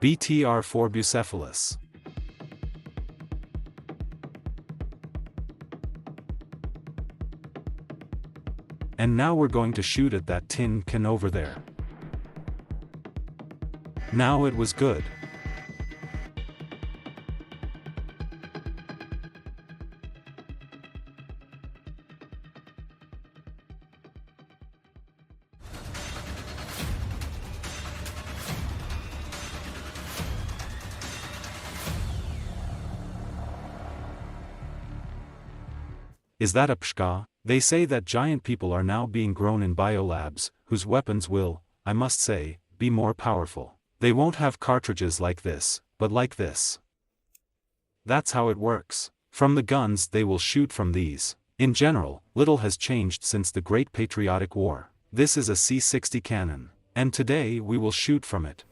BTR-4 Bucephalus. And now we're going to shoot at that tin can over there. Now it was good. Is that a pshka? They say that giant people are now being grown in biolabs, whose weapons will, I must say, be more powerful. They won't have cartridges like this, but like this. That's how it works. From the guns they will shoot from these. In general, little has changed since the Great Patriotic War. This is a C-60 cannon. And today we will shoot from it.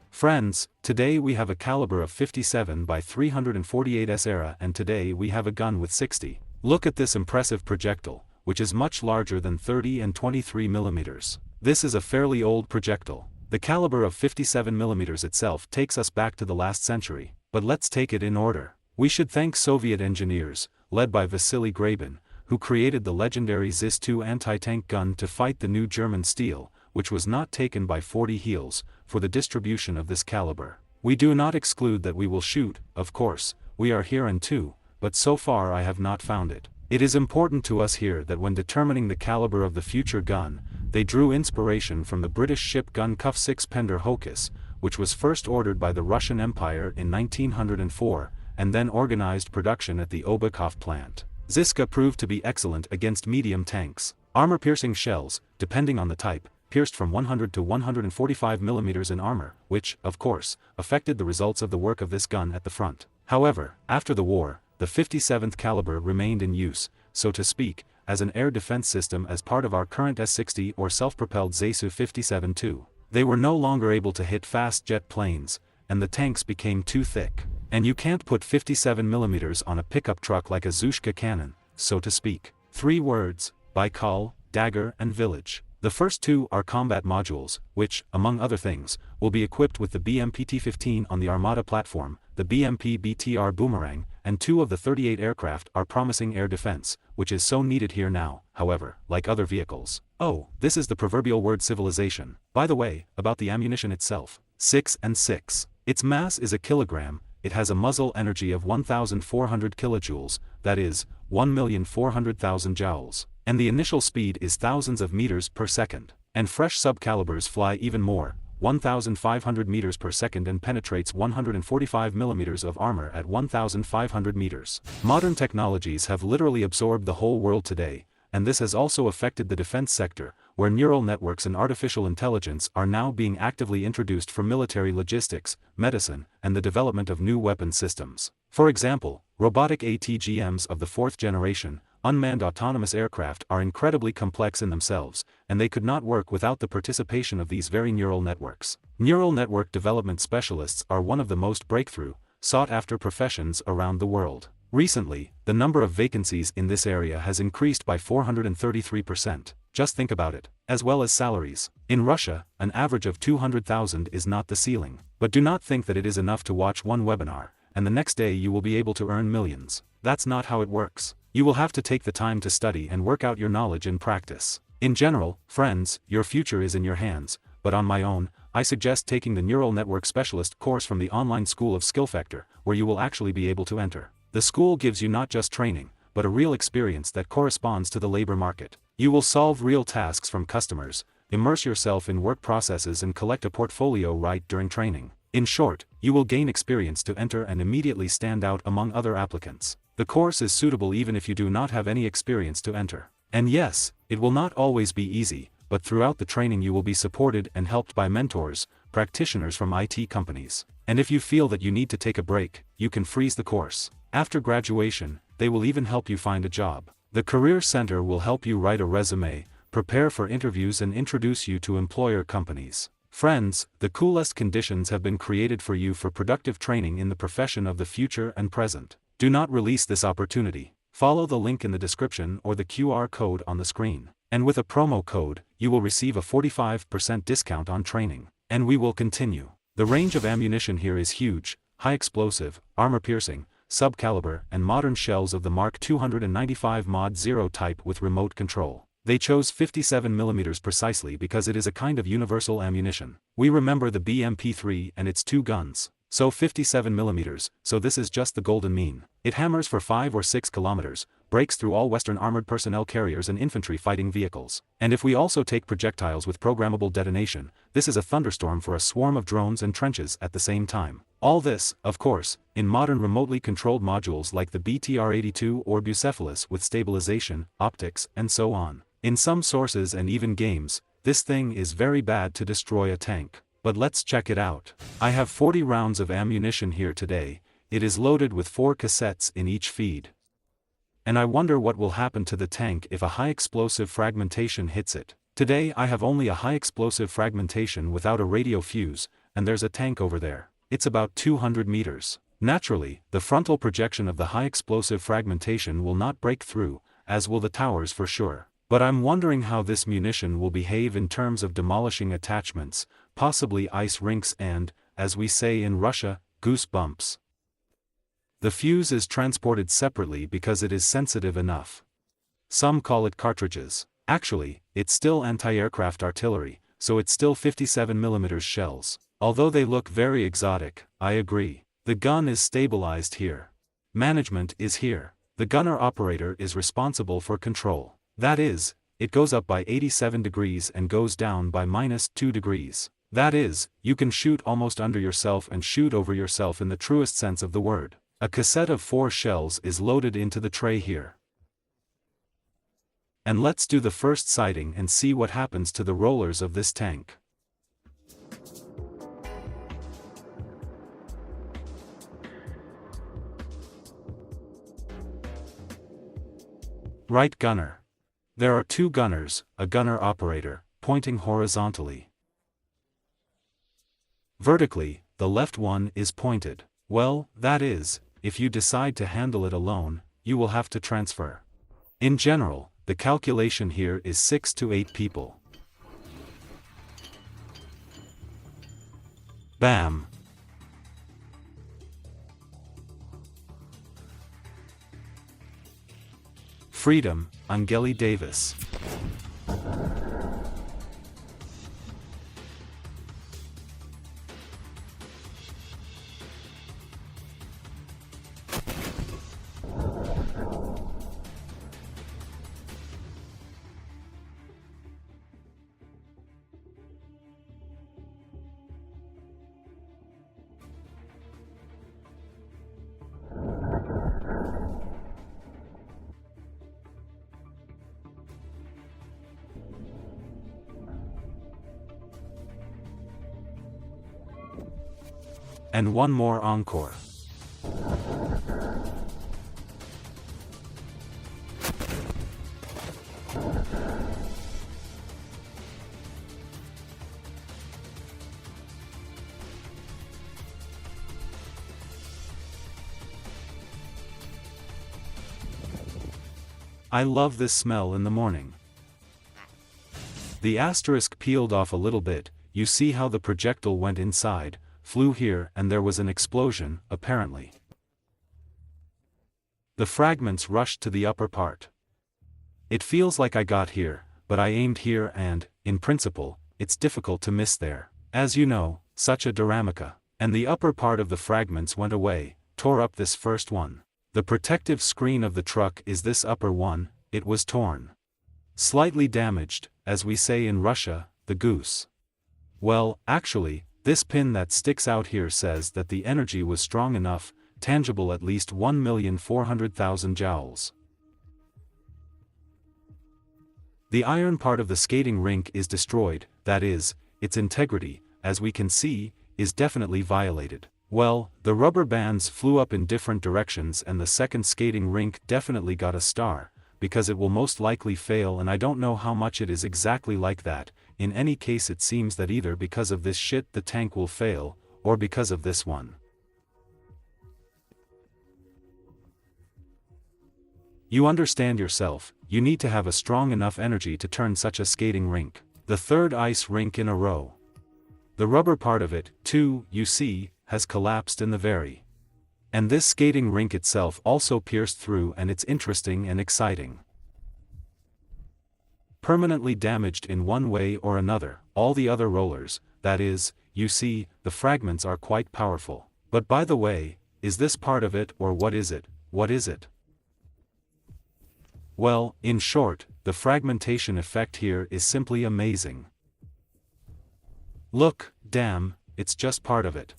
Friends, today we have a caliber of 57 by 348 era, and today we have a gun with 60. Look at this impressive projectile, which is much larger than 30 and 23 mm. This is a fairly old projectile. The caliber of 57 mm itself takes us back to the last century, but let's take it in order. We should thank Soviet engineers, led by Vasily Grabin, who created the legendary ZIS-2 anti-tank gun to fight the new German steel, which was not taken by 40 heels, for the distribution of this caliber. We do not exclude that we will shoot, of course, we are here and too, but so far I have not found it. It is important to us here that when determining the caliber of the future gun, they drew inspiration from the British ship gun Cuff 6 Pender Hocus, which was first ordered by the Russian Empire in 1904, and then organized production at the Obukhov plant. Ziska proved to be excellent against medium tanks. Armor-piercing shells, depending on the type, pierced from 100 to 145 mm in armor, which, of course, affected the results of the work of this gun at the front. However, after the war, the 57th caliber remained in use, so to speak, as an air defense system as part of our current S-60 or self-propelled Su-57-2. They were no longer able to hit fast jet planes, and the tanks became too thick. And you can't put 57 mm on a pickup truck like a Zhushka cannon, so to speak. 3 words: Baikal, dagger and village. The first 2 are combat modules, which, among other things, will be equipped with the BMP-T-15 on the Armada platform, the BMP-BTR Boomerang, and 2 of the 38 aircraft are promising air defense, which is so needed here now, however, like other vehicles. Oh, this is the proverbial word civilization. By the way, about the ammunition itself. 6 and 6. Its mass is a kilogram, it has a muzzle energy of 1,400 kilojoules, that is, 1,400,000 joules. And the initial speed is thousands of meters per second. And fresh subcalibers fly even more, 1,500 meters per second, and penetrates 145 millimeters of armor at 1,500 meters. Modern technologies have literally absorbed the whole world today, and this has also affected the defense sector, where neural networks and artificial intelligence are now being actively introduced for military logistics, medicine, and the development of new weapon systems. For example, robotic ATGMs of the 4th generation, unmanned autonomous aircraft, are incredibly complex in themselves, and they could not work without the participation of these very neural networks. Neural network development specialists are one of the most breakthrough, sought-after professions around the world. Recently, the number of vacancies in this area has increased by 433%. Just think about it. As well as salaries. In Russia, an average of 200,000 is not the ceiling. But do not think that it is enough to watch one webinar, and the next day you will be able to earn millions. That's not how it works. You will have to take the time to study and work out your knowledge in practice. In general, friends, your future is in your hands, but on my own, I suggest taking the Neural Network Specialist course from the online school of SkillFactor, where you will actually be able to enter. The school gives you not just training, but a real experience that corresponds to the labor market. You will solve real tasks from customers, immerse yourself in work processes, and collect a portfolio right during training. In short, you will gain experience to enter and immediately stand out among other applicants. The course is suitable even if you do not have any experience to enter. And yes, it will not always be easy, but throughout the training you will be supported and helped by mentors, practitioners from IT companies. And if you feel that you need to take a break, you can freeze the course. After graduation, they will even help you find a job. The Career Center will help you write a resume, prepare for interviews, and introduce you to employer companies. Friends, the coolest conditions have been created for you for productive training in the profession of the future and present. Do not release this opportunity. Follow the link in the description or the QR code on the screen. And with a promo code, you will receive a 45% discount on training. And we will continue. The range of ammunition here is huge, high explosive, armor-piercing, sub-caliber, and modern shells of the Mark 295 Mod 0 type with remote control. They chose 57mm precisely because it is a kind of universal ammunition. We remember the BMP-3 and its 2 guns. So 57mm, so this is just the golden mean. It hammers for 5 or 6 kilometers, breaks through all Western armored personnel carriers and infantry fighting vehicles. And if we also take projectiles with programmable detonation, this is a thunderstorm for a swarm of drones and trenches at the same time. All this, of course, in modern remotely controlled modules like the BTR-82 or Bucephalus with stabilization, optics, and so on. In some sources and even games, this thing is very bad to destroy a tank. But let's check it out. I have 40 rounds of ammunition here today. It is loaded with 4 cassettes in each feed. And I wonder what will happen to the tank if a high explosive fragmentation hits it. Today I have only a high explosive fragmentation without a radio fuse, and there's a tank over there. It's about 200 meters. Naturally, the frontal projection of the high explosive fragmentation will not break through, as will the towers for sure. But I'm wondering how this munition will behave in terms of demolishing attachments, possibly ice rinks and, as we say in Russia, goosebumps. The fuse is transported separately because it is sensitive enough. Some call it cartridges. Actually, it's still anti-aircraft artillery, so it's still 57mm shells. Although they look very exotic, I agree. The gun is stabilized here. Management is here. The gunner operator is responsible for control. That is, it goes up by 87 degrees and goes down by -2 degrees. That is, you can shoot almost under yourself and shoot over yourself in the truest sense of the word. A cassette of 4 shells is loaded into the tray here. And let's do the first sighting and see what happens to the rollers of this tank. Right gunner. There are 2 gunners, a gunner operator, pointing horizontally. Vertically, the left one is pointed. Well, that is, if you decide to handle it alone, you will have to transfer. In general, the calculation here is 6 to 8 people. Bam! Freedom, Angeli Davis. And one more encore. I love this smell in the morning. The asterisk peeled off a little bit. You see how the projectile went inside, flew here, and there was an explosion, apparently. The fragments rushed to the upper part. It feels like I got here, but I aimed here and, in principle, it's difficult to miss there. As you know, such a Dharamica. And the upper part of the fragments went away, tore up this first one. The protective screen of the truck is this upper one, it was torn. Slightly damaged, as we say in Russia, the goose. Well, actually, this pin that sticks out here says that the energy was strong enough, tangible at least 1,400,000 joules. The iron part of the skating rink is destroyed, that is, its integrity, as we can see, is definitely violated. Well, the rubber bands flew up in different directions and the second skating rink definitely got a star, because it will most likely fail, and I don't know how much it is exactly like that. In any case, it seems that either because of this shit the tank will fail, or because of this one. You understand yourself, you need to have a strong enough energy to turn such a skating rink. The third ice rink in a row. The rubber part of it, too, you see, has collapsed in the very. And this skating rink itself also pierced through, and it's interesting and exciting. Permanently damaged in one way or another. All the other rollers, that is, you see, the fragments are quite powerful. But by the way, is this part of it, or what is it? What is it? Well, in short, the fragmentation effect here is simply amazing. Look, damn, it's just part of it.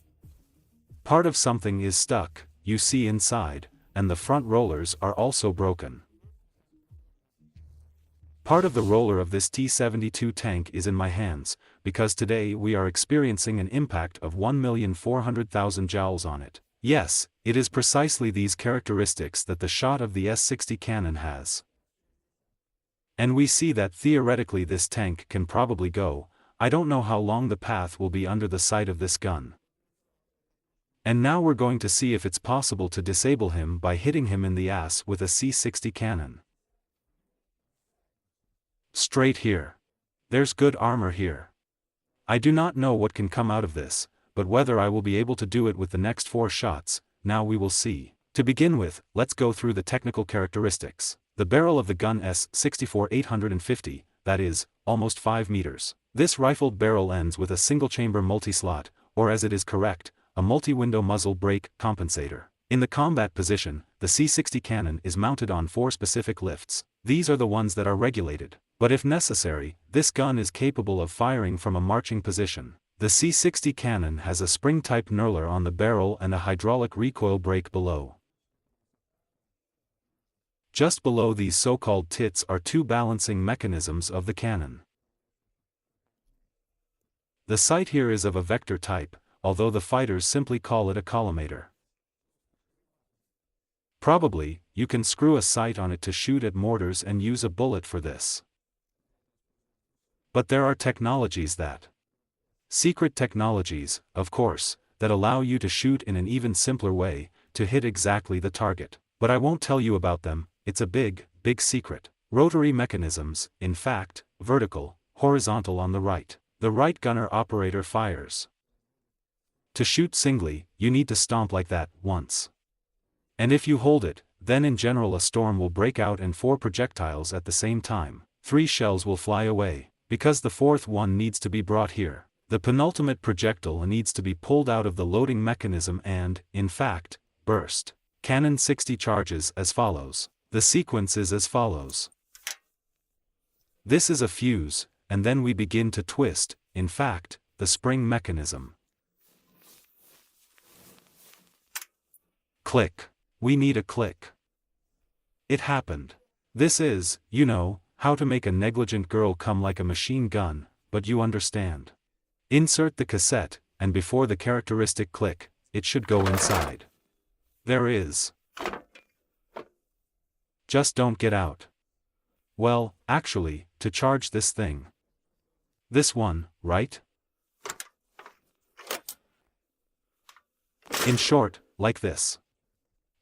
Part of something is stuck, you see inside, and the front rollers are also broken. Part of the roller of this T-72 tank is in my hands, because today we are experiencing an impact of 1,400,000 joules on it. Yes, it is precisely these characteristics that the shot of the C-60 cannon has. And we see that theoretically this tank can probably go, I don't know how long the path will be under the sight of this gun. And now we're going to see if it's possible to disable him by hitting him in the ass with a C-60 cannon. Straight here. There's good armor here. I do not know what can come out of this, but whether I will be able to do it with the next 4 shots, now we will see. To begin with, let's go through the technical characteristics. The barrel of the gun S-64 850, that is, almost 5 meters. This rifled barrel ends with a single-chamber multi-slot, or as it is correct, a multi-window muzzle brake compensator. In the combat position, the C-60 cannon is mounted on 4 specific lifts. These are the ones that are regulated. But if necessary, this gun is capable of firing from a marching position. The C-60 cannon has a spring-type knurler on the barrel and a hydraulic recoil brake below. Just below these so-called tits are 2 balancing mechanisms of the cannon. The sight here is of a vector type, although the fighters simply call it a collimator. Probably, you can screw a sight on it to shoot at mortars and use a bullet for this. But there are technologies secret technologies, of course, that allow you to shoot in an even simpler way, to hit exactly the target. But I won't tell you about them, it's a big, big secret. Rotary mechanisms, in fact, vertical, horizontal on the right. The right gunner operator fires. To shoot singly, you need to stomp like that, once. And if you hold it, then in general a storm will break out and 4 projectiles at the same time. 3 shells will fly away. Because the 4th one needs to be brought here. The penultimate projectile needs to be pulled out of the loading mechanism and, in fact, burst. Cannon 60 charges as follows. The sequence is as follows. This is a fuse, and then we begin to twist, in fact, the spring mechanism. Click. We need a click. It happened. This is, you know, how to make a negligent girl come like a machine gun, but you understand. Insert the cassette, and before the characteristic click, it should go inside. There is. Just don't get out. Well, actually, to charge this thing. This one, right? In short, like this.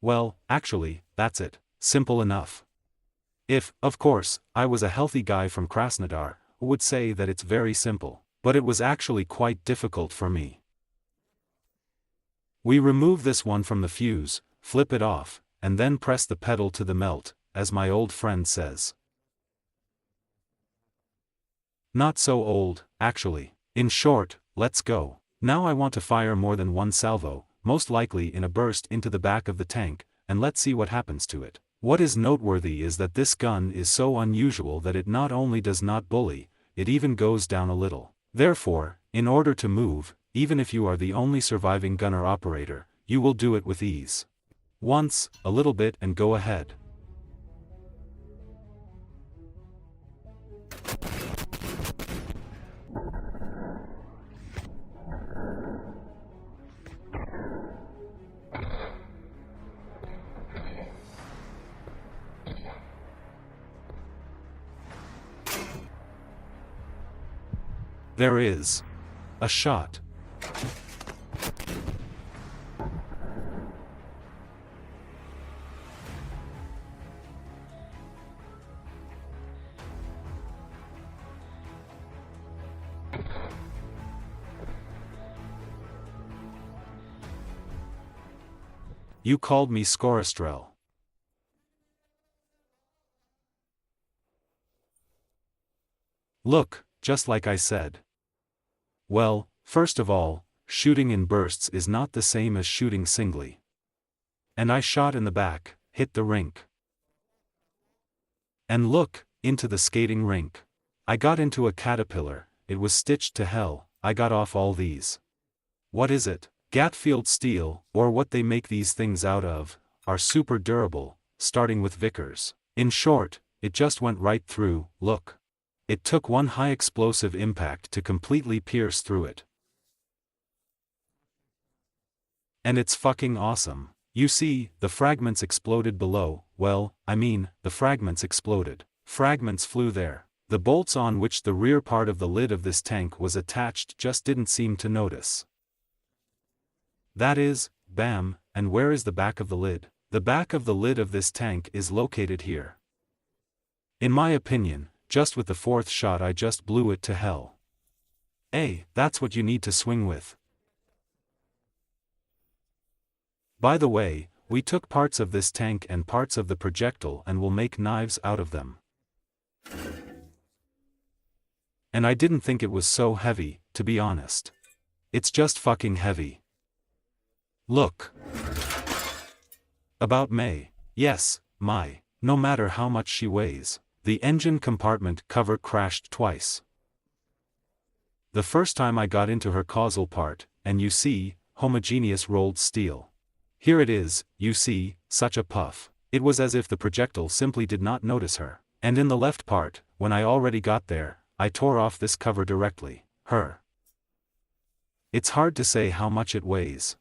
Well, actually, that's it. Simple enough. If, of course, I was a healthy guy from Krasnodar, who would say that it's very simple. But it was actually quite difficult for me. We remove this one from the fuse, flip it off, and then press the pedal to the melt, as my old friend says. Not so old, actually. In short, let's go. Now I want to fire more than 1 salvo, most likely in a burst into the back of the tank, and let's see what happens to it. What is noteworthy is that this gun is so unusual that it not only does not bully, it even goes down a little. Therefore, in order to move, even if you are the only surviving gunner operator, you will do it with ease. Once, a little bit, and go ahead. There is a shot. You called me Scorestrel. Look, just like I said. Well, first of all, shooting in bursts is not the same as shooting singly. And I shot in the back, hit the rink. And look, into the skating rink. I got into a caterpillar, it was stitched to hell, I got off all these. What is it? Gatfield steel, or what they make these things out of, are super durable, starting with Vickers. In short, it just went right through, look. It took one high explosive impact to completely pierce through it. And it's fucking awesome. You see, the fragments exploded below, well, I mean, the fragments exploded. Fragments flew there. The bolts on which the rear part of the lid of this tank was attached just didn't seem to notice. That is, bam, and where is the back of the lid? The back of the lid of this tank is located here. In my opinion, just with the fourth shot I just blew it to hell. That's what you need to swing with. By the way, we took parts of this tank and parts of the projectile and will make knives out of them. And I didn't think it was so heavy, to be honest. It's just fucking heavy. Look. About May. Yes, my. No matter how much she weighs. The engine compartment cover crashed twice. The first time I got into her causal part, and you see, homogeneous rolled steel. Here it is, you see, such a puff. It was as if the projectile simply did not notice her. And in the left part, when I already got there, I tore off this cover directly. Her. It's hard to say how much it weighs.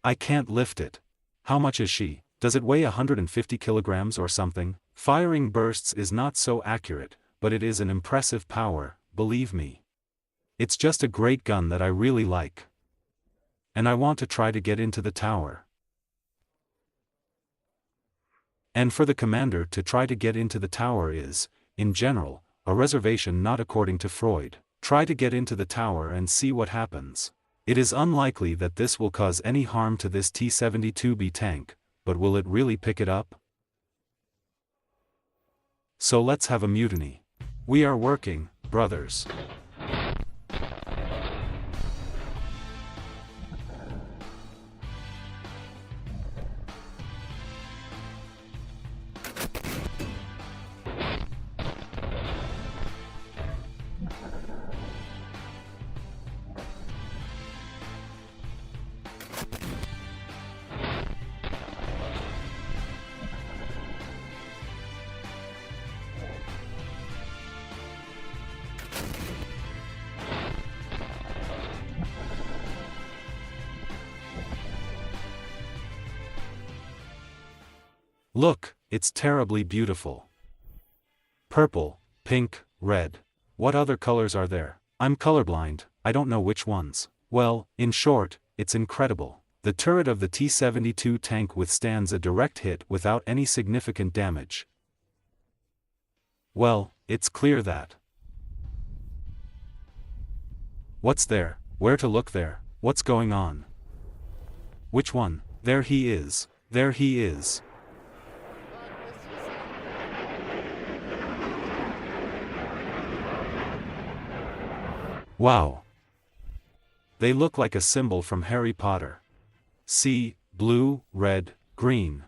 I can't lift it. How much is she? Does it weigh 150 kilograms or something? Firing bursts is not so accurate, but it is an impressive power, believe me. It's just a great gun that I really like. And I want to try to get into the tower. And for the commander to try to get into the tower is, in general, a reservation not according to Freud. Try to get into the tower and see what happens. It is unlikely that this will cause any harm to this T-72B tank, but will it really pick it up? So let's have a mutiny. We are working, brothers. Look, it's terribly beautiful. Purple, pink, red. What other colors are there? I'm colorblind, I don't know which ones. Well, in short, it's incredible. The turret of the T-72 tank withstands a direct hit without any significant damage. Well, it's clear that. What's there? Where to look there? What's going on? Which one? There he is. There he is. Wow. They look like a symbol from Harry Potter. See, blue, red, green.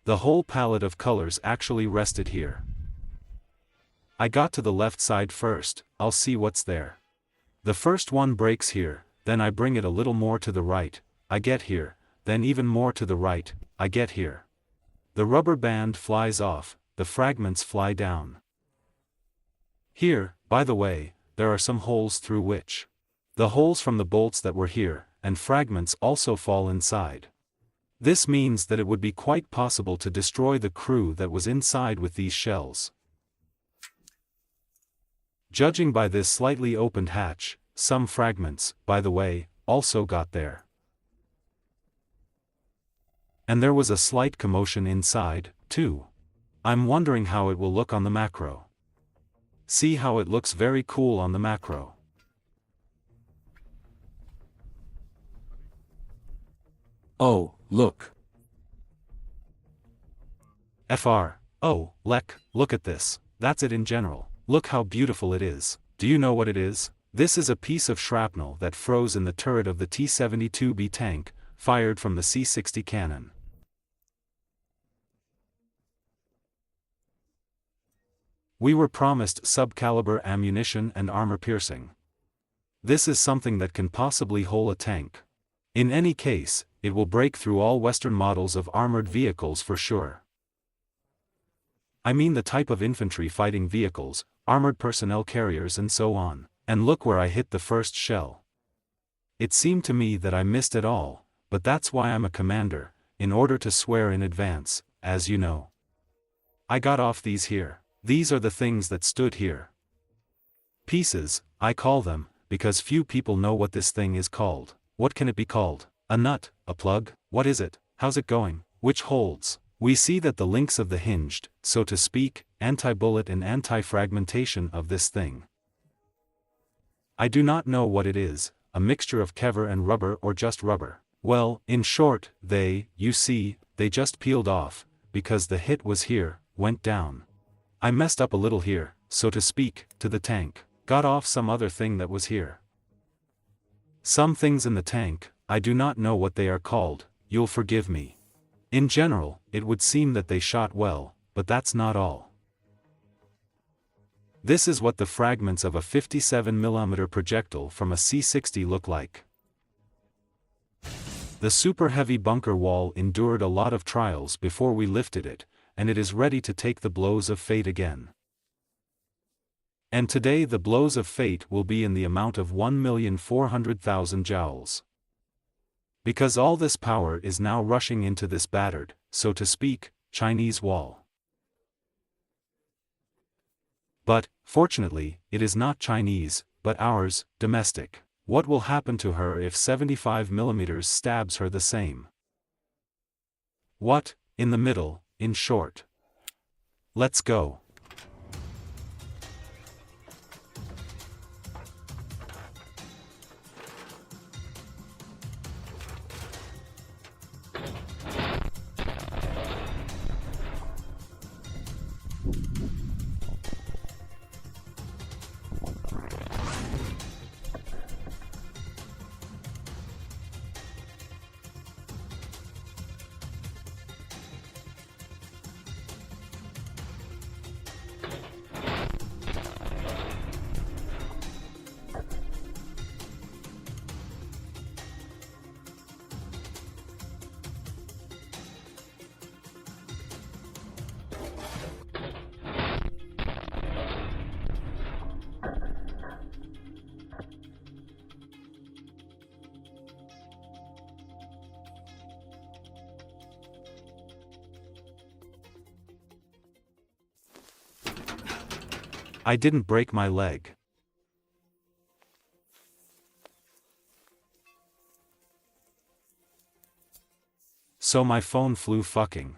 The whole palette of colors actually rested here. I got to the left side first, I'll see what's there. The first one breaks here, then I bring it a little more to the right, I get here, then even more to the right, I get here. The rubber band flies off, the fragments fly down. Here, by the way, there are some holes through which the holes from the bolts that were here, and fragments also fall inside. This means that it would be quite possible to destroy the crew that was inside with these shells. Judging by this slightly opened hatch, some fragments, by the way, also got there. And there was a slight commotion inside, too. I'm wondering how it will look on the macro. See how it looks very cool on the macro. Oh, look. Oh, look at this. That's it in general. Look how beautiful it is. Do you know what it is? This is a piece of shrapnel that froze in the turret of the T-72B tank, fired from the C-60 cannon. We were promised sub-caliber ammunition and armor piercing. This is something that can possibly hole a tank. In any case, it will break through all Western models of armored vehicles for sure. I mean the type of infantry fighting vehicles, armored personnel carriers and so on. And look where I hit the first shell. It seemed to me that I missed it all, but that's why I'm a commander, in order to swear in advance, as you know. I got off these here. These are the things that stood here. Pieces, I call them, because few people know what this thing is called. What can it be called? A nut, a plug? What is it? How's it going? Which holds? We see that the links of the hinged, so to speak, anti-bullet and anti-fragmentation of this thing. I do not know what it is, a mixture of kever and rubber or just rubber. Well, in short, you see, they just peeled off, because the hit was here, went down. I messed up a little here, so to speak, to the tank, got off some other thing that was here. Some things in the tank, I do not know what they are called, you'll forgive me. In general, it would seem that they shot well, but that's not all. This is what the fragments of a 57mm projectile from a C-60 look like. The super heavy bunker wall endured a lot of trials before we lifted it, and it is ready to take the blows of fate again. And today the blows of fate will be in the amount of 1,400,000 joules. Because all this power is now rushing into this battered, so to speak, Chinese wall. But, fortunately, it is not Chinese, but ours, domestic. What will happen to her if 75mm stabs her the same? What, in the middle, in short. Let's go. I didn't break my leg. So my phone flew fucking.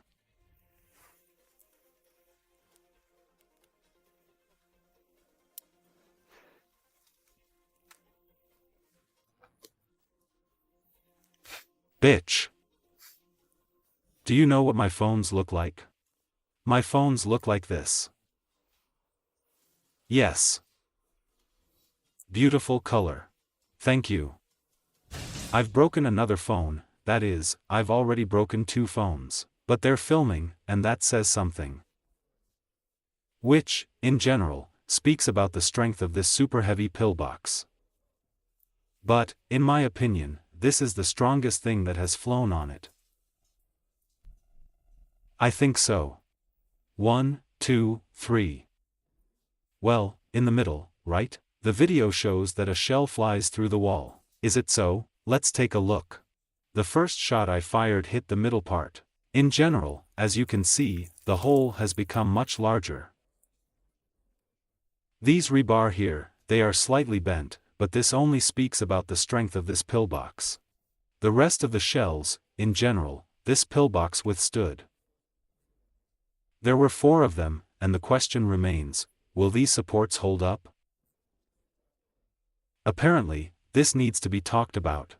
Bitch. Do you know what my phones look like? My phones look like this. Yes. Beautiful color. Thank you. I've broken another phone, that is, I've already broken 2 phones, but they're filming, and that says something. Which, in general, speaks about the strength of this super heavy pillbox. But, in my opinion, this is the strongest thing that has flown on it. I think so. 1, 2, 3. Well, in the middle, right? The video shows that a shell flies through the wall. Is it so? Let's take a look. The first shot I fired hit the middle part. In general, as you can see, the hole has become much larger. These rebar here, they are slightly bent, but this only speaks about the strength of this pillbox. The rest of the shells, in general, this pillbox withstood. There were 4 of them, and the question remains, will these supports hold up? Apparently, this needs to be talked about.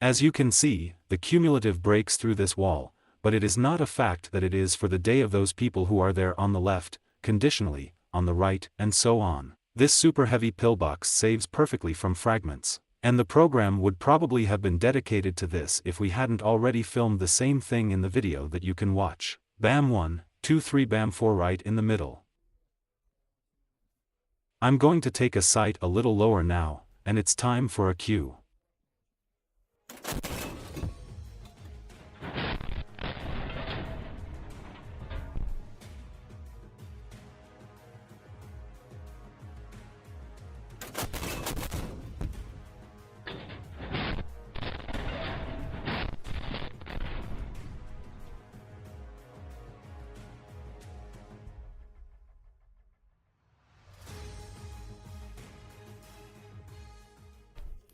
As you can see, the cumulative breaks through this wall, but it is not a fact that it is for the day of those people who are there on the left, conditionally, on the right, and so on. This super heavy pillbox saves perfectly from fragments. And the program would probably have been dedicated to this if we hadn't already filmed the same thing in the video that you can watch. BAM 1, 2, 3, BAM 4 right in the middle. I'm going to take a sight a little lower now, and it's time for a cue.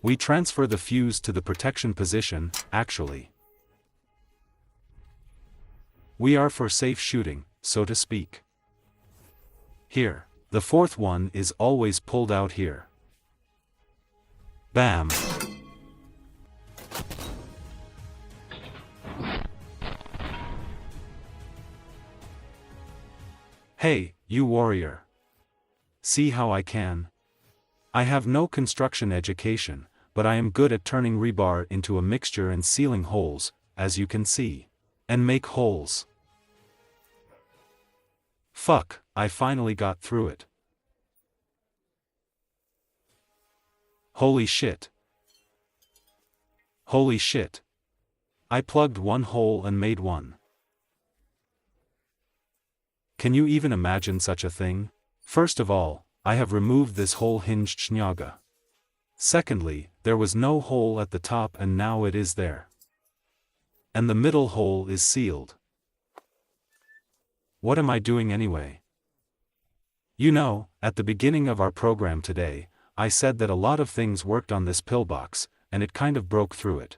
We transfer the fuse to the protection position, actually. We are for safe shooting, so to speak. Here, the fourth one is always pulled out here. BAM! Hey, you warrior. See how I can? I have no construction education, but I am good at turning rebar into a mixture and sealing holes, as you can see. And make holes. Fuck, I finally got through it. Holy shit. Holy shit. I plugged one hole and made one. Can you even imagine such a thing? First of all, I have removed this whole hinged schnaga. Secondly, there was no hole at the top and now it is there. And the middle hole is sealed. What am I doing anyway? You know, at the beginning of our program today, I said that a lot of things worked on this pillbox, and it kind of broke through it.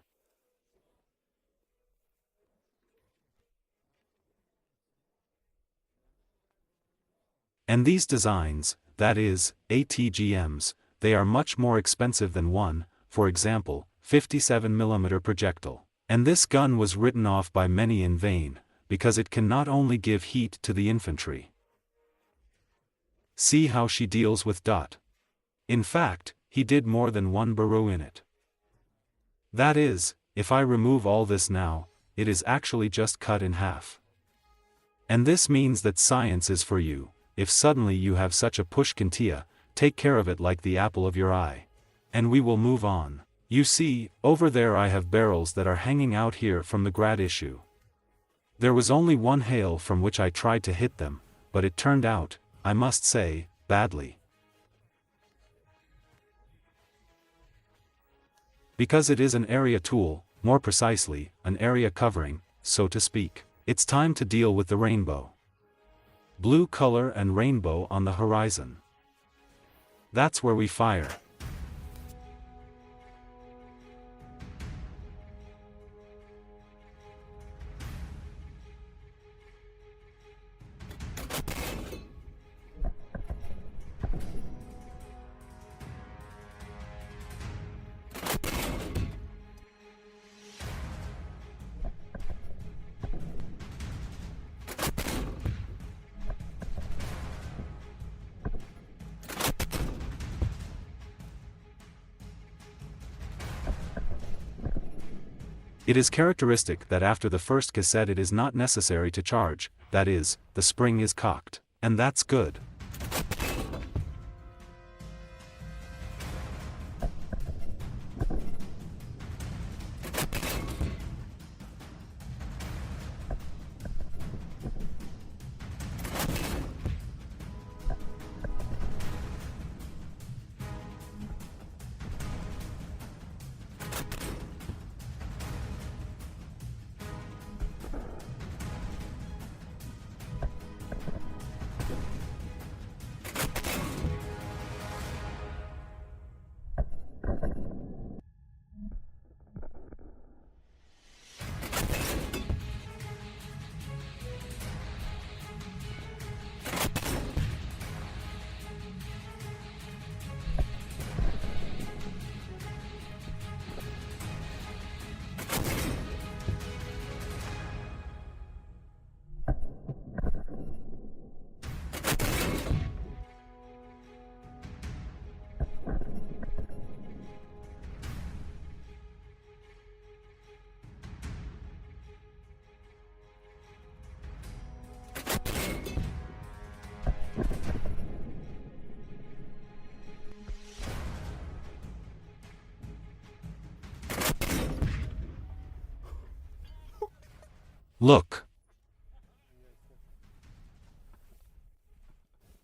And these designs, that is, ATGMs, they are much more expensive than one, for example, 57mm projectile. And this gun was written off by many in vain, because it can not only give heat to the infantry. See how she deals with dot. In fact, he did more than one burrow in it. That is, if I remove all this now, it is actually just cut in half. And this means that science is for you. If suddenly you have such a pushkintia, take care of it like the apple of your eye. And we will move on. You see, over there I have barrels that are hanging out here from the grad issue. There was only one hail from which I tried to hit them, but it turned out, I must say, badly. Because it is an area tool, more precisely, an area covering, so to speak. It's time to deal with the rainbow. Blue color and rainbow on the horizon. That's where we fire. It is characteristic that after the first cassette it is not necessary to charge, that is, the spring is cocked. And that's good. Look.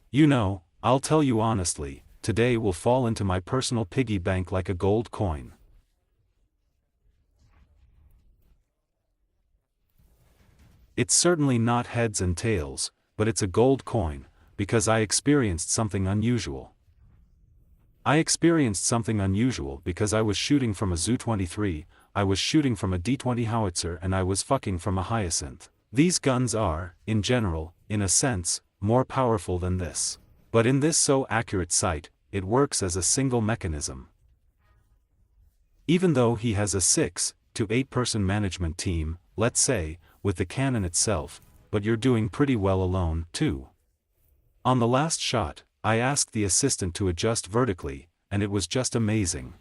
You know, I'll tell you honestly, today will fall into my personal piggy bank like a gold coin. It's certainly not heads and tails, but it's a gold coin, because I experienced something unusual. I experienced something unusual because I was shooting from a Zu-23, I was shooting from a D-20 howitzer, and I was fucking from a Hyacinth. These guns are, in general, in a sense, more powerful than this. But in this so accurate sight, it works as a single mechanism. Even though he has a 6 to 8 person management team, let's say, with the cannon itself, but you're doing pretty well alone, too. On the last shot, I asked the assistant to adjust vertically, and it was just amazing.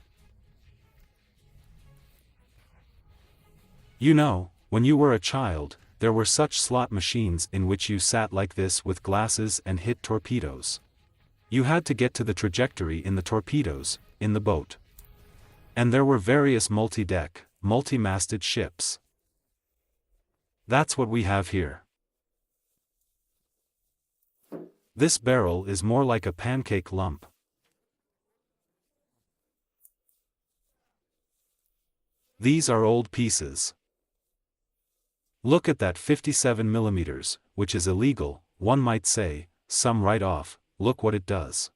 You know, when you were a child, there were such slot machines in which you sat like this with glasses and hit torpedoes. You had to get to the trajectory in the torpedoes, in the boat. And there were various multi-deck, multi-masted ships. That's what we have here. This barrel is more like a pancake lump. These are old pieces. Look at that 57 millimeters, which is illegal, one might say, some right off, look what it does.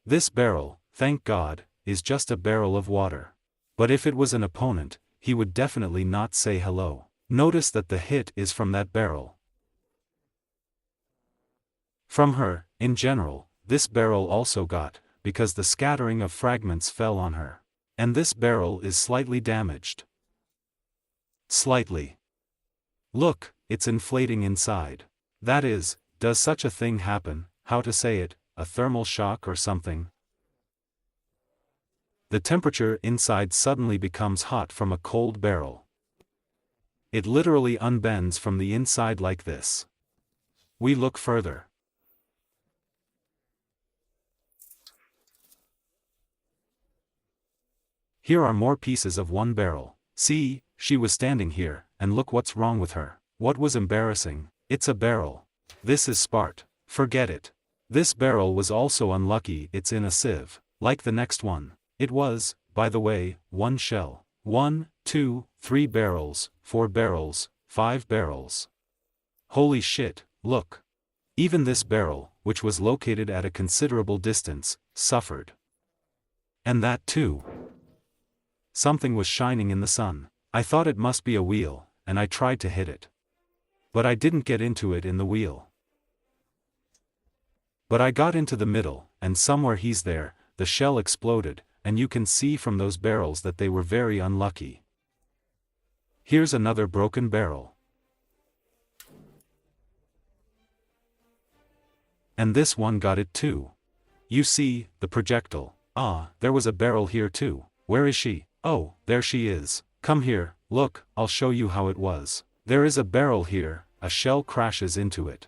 This barrel, thank God, is just a barrel of water. But if it was an opponent, he would definitely not say hello. Notice that the hit is from that barrel. From her, in general, this barrel also got, because the scattering of fragments fell on her. And this barrel is slightly damaged. Slightly. Look, it's inflating inside. That is, does such a thing happen, how to say it, a thermal shock or something? The temperature inside suddenly becomes hot from a cold barrel. It literally unbends from the inside like this. We look further. Here are more pieces of one barrel. See, she was standing here, and look what's wrong with her. What was embarrassing? It's a barrel. This is Spart. Forget it. This barrel was also unlucky, it's in a sieve, like the next one. It was, by the way, one shell. 1, 2, 3 barrels, 4 barrels, 5 barrels. Holy shit, look. Even this barrel, which was located at a considerable distance, suffered. And that too. Something was shining in the sun. I thought it must be a wheel, and I tried to hit it. But I didn't get into it in the wheel. But I got into the middle, and somewhere he's there, the shell exploded, and you can see from those barrels that they were very unlucky. Here's another broken barrel. And this one got it too. You see, the projectile. Ah, there was a barrel here too. Where is she? Oh, there she is. Come here, look, I'll show you how it was. There is a barrel here, a shell crashes into it.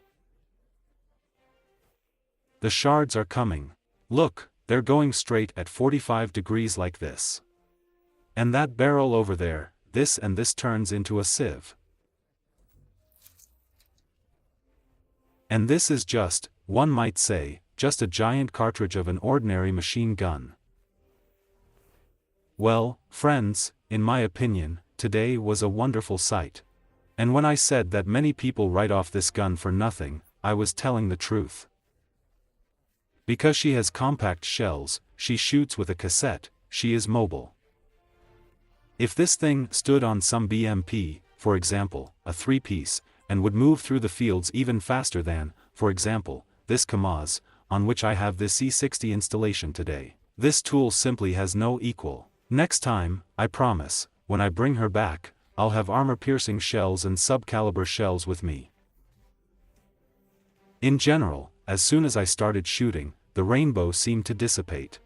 The shards are coming. Look, they're going straight at 45 degrees like this. And that barrel over there, this and this turns into a sieve. And this is just, one might say, just a giant cartridge of an ordinary machine gun. Well, friends, in my opinion, today was a wonderful sight. And when I said that many people write off this gun for nothing, I was telling the truth. Because she has compact shells, she shoots with a cassette, she is mobile. If this thing stood on some BMP, for example, a 3-piece, and would move through the fields even faster than, for example, this Kamaz, on which I have this C-60 installation today, this tool simply has no equal. Next time, I promise, when I bring her back, I'll have armor-piercing shells and sub-caliber shells with me. In general, as soon as I started shooting, the rainbow seemed to dissipate.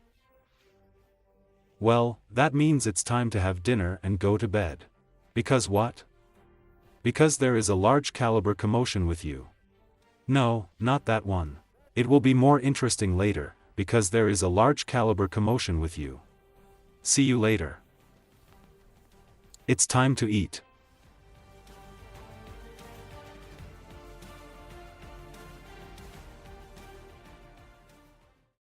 Well, that means it's time to have dinner and go to bed. Because what? Because there is a large caliber commotion with you. No, not that one. It will be more interesting later, because there is a large caliber commotion with you. See you later. It's time to eat.